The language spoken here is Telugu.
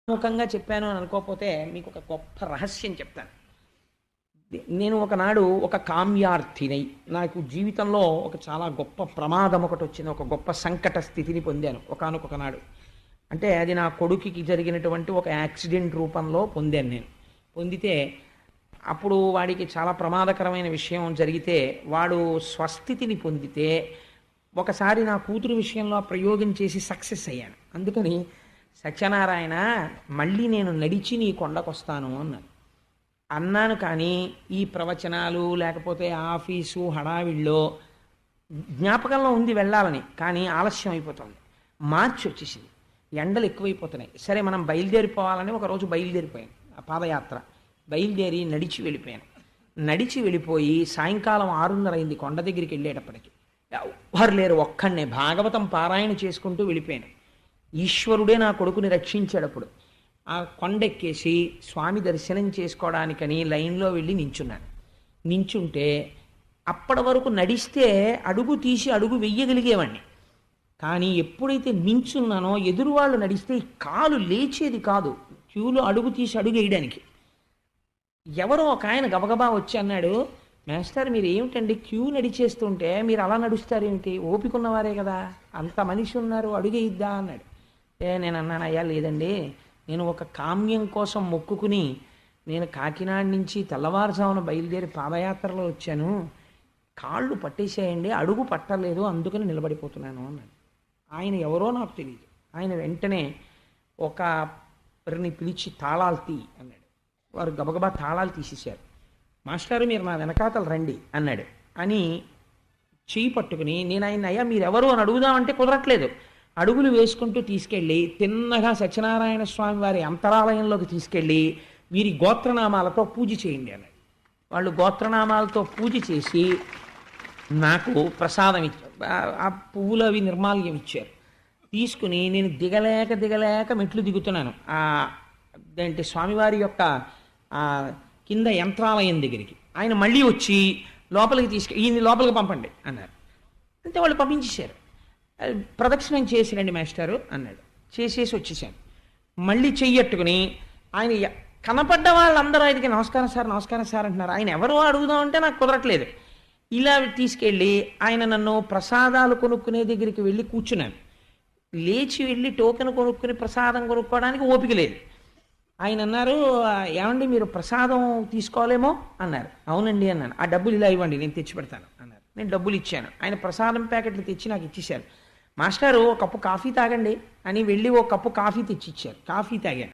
ముఖంగా చెప్పాను అని అనుకోకపోతే మీకు ఒక గొప్ప రహస్యం చెప్తాను. నేను ఒకనాడు ఒక కామ్యార్థినై నాకు జీవితంలో ఒక చాలా గొప్ప ప్రమాదం ఒకటి వచ్చింది. ఒక గొప్ప సంకట స్థితిని పొందాను ఒకానొక నాడు. అంటే అది నా కొడుకుకి జరిగినటువంటి ఒక యాక్సిడెంట్ రూపంలో పొందాను నేను. పొందితే అప్పుడు వాడికి చాలా ప్రమాదకరమైన విషయం జరిగితే వాడు స్వస్థితిని పొందితే ఒకసారి నా కూతురు విషయంలో ఆ ప్రయోగం చేసి సక్సెస్ అయ్యాను. అందుకని సత్యనారాయణ మళ్ళీ నేను నడిచి నీ కొండకొస్తాను అన్నాను. కానీ ఈ ప్రవచనాలు లేకపోతే ఆఫీసు హడావిడిలో జ్ఞాపకంలో ఉంది వెళ్ళాలని, కానీ ఆలస్యం అయిపోతుంది. మార్చి వచ్చేసింది, ఎండలు ఎక్కువైపోతున్నాయి. సరే మనం బయలుదేరిపోవాలని ఒకరోజు బయలుదేరిపోయాను. ఆ పాదయాత్ర బయలుదేరి నడిచి వెళ్ళిపోయాను. నడిచి వెళ్ళిపోయి సాయంకాలం 6:30 అయింది. కొండ దగ్గరికి వెళ్ళేటప్పటికి ఎవ్వరు లేరు, ఒక్కడనే భాగవతం పారాయణ చేసుకుంటూ వెళ్ళిపోయాను. ఈశ్వరుడే నా కొడుకుని రక్షించేటప్పుడు ఆ కొండెక్కేసి స్వామి దర్శనం చేసుకోవడానికని లైన్లో వెళ్ళి నించున్నాను. నించుంటే అప్పటి వరకు నడిస్తే అడుగు తీసి అడుగు వెయ్యగలిగేవాడిని. కానీ ఎప్పుడైతే నించున్నానో ఎదురువాళ్ళు నడిస్తే ఈ కాలు లేచేది కాదు క్యూలో అడుగు తీసి అడుగు వేయడానికి. ఎవరో ఒక ఆయన గబగబా వచ్చి అన్నాడు, మాస్టర్ మీరు ఏమిటండి క్యూ నడిచేస్తుంటే మీరు అలా నడుస్తారేమిటి, ఓపిక ఉన్నవారే కదా, అంత మనిషి ఉన్నారు అడుగేయిద్దా అన్నాడు. నేను అన్నాను, అయ్యా లేదండి, నేను ఒక కామ్యం కోసం మొక్కుకుని నేను కాకినాడ నుంచి తెల్లవారుజామున బయలుదేరి పాదయాత్రలో వచ్చాను, కాళ్ళు పట్టేసేయండి, అడుగు పట్టలేదు, అందుకని నిలబడిపోతున్నాను అన్నాడు. ఆయన ఎవరో నాకు తెలియదు. ఆయన వెంటనే ఒకరిని పిలిచి తాళాలు తీ అన్నాడు. వారు గబగబా తాళాలు తీసేశారు. మాస్టారు మీరు నా వెనకాతలు రండి అన్నాడు. అని చేయి పట్టుకుని నేను ఆయన అయ్యా మీరెవరు అని అడుగుదామంటే కుదరట్లేదు. అడుగులు వేసుకుంటూ తీసుకెళ్ళి తిన్నగా సత్యనారాయణ స్వామి వారి అంతరాలయంలోకి తీసుకెళ్ళి వీరి గోత్రనామాలతో పూజ చేయండి అన్నాడు. వాళ్ళు గోత్రనామాలతో పూజ చేసి నాకు ప్రసాదం ఇచ్చారు. ఆ పువ్వులు అవి నిర్మాల్యం ఇచ్చారు. తీసుకుని నేను దిగలేక మెట్లు దిగుతున్నాను అదేంటి స్వామివారి యొక్క కింద యంత్రాలయం దగ్గరికి. ఆయన మళ్ళీ వచ్చి లోపలికి ఈయన లోపలికి పంపండి అన్నారు. అంటే వాళ్ళు పంపించేశారు. ప్రదక్షిణం చేసిరండి మాస్టారు అన్నాడు. చేసేసి వచ్చేసాను. మళ్ళీ చెయ్యట్టుకుని ఆయన కనపడ్డ వాళ్ళందరూ ఆయనకి నమస్కారం సార్ అంటున్నారు. ఆయన ఎవరో అడుగుదామంటే నాకు కుదరట్లేదు. ఇలా తీసుకెళ్ళి ఆయన నన్ను ప్రసాదాలు కొనుక్కునే దగ్గరికి వెళ్ళి కూర్చున్నాను. లేచి వెళ్ళి టోకెన్ కొనుక్కుని ప్రసాదం కొనుక్కోవడానికి ఓపిక లేదు. ఆయన అన్నారు, ఏమండి మీరు ప్రసాదం తీసుకోవాలేమో అన్నారు. అవునండి అన్నాను. ఆ డబ్బులు ఇలా ఇవ్వండి నేను తెచ్చి పెడతాను అన్నారు. నేను డబ్బులు ఇచ్చాను. ఆయన ప్రసాదం ప్యాకెట్లు తెచ్చి నాకు ఇచ్చేశారు. మాస్టారు ఒక కప్పు కాఫీ తాగండి అని వెళ్ళి ఒక కప్పు కాఫీ తెచ్చి ఇచ్చారు. కాఫీ తాగాను.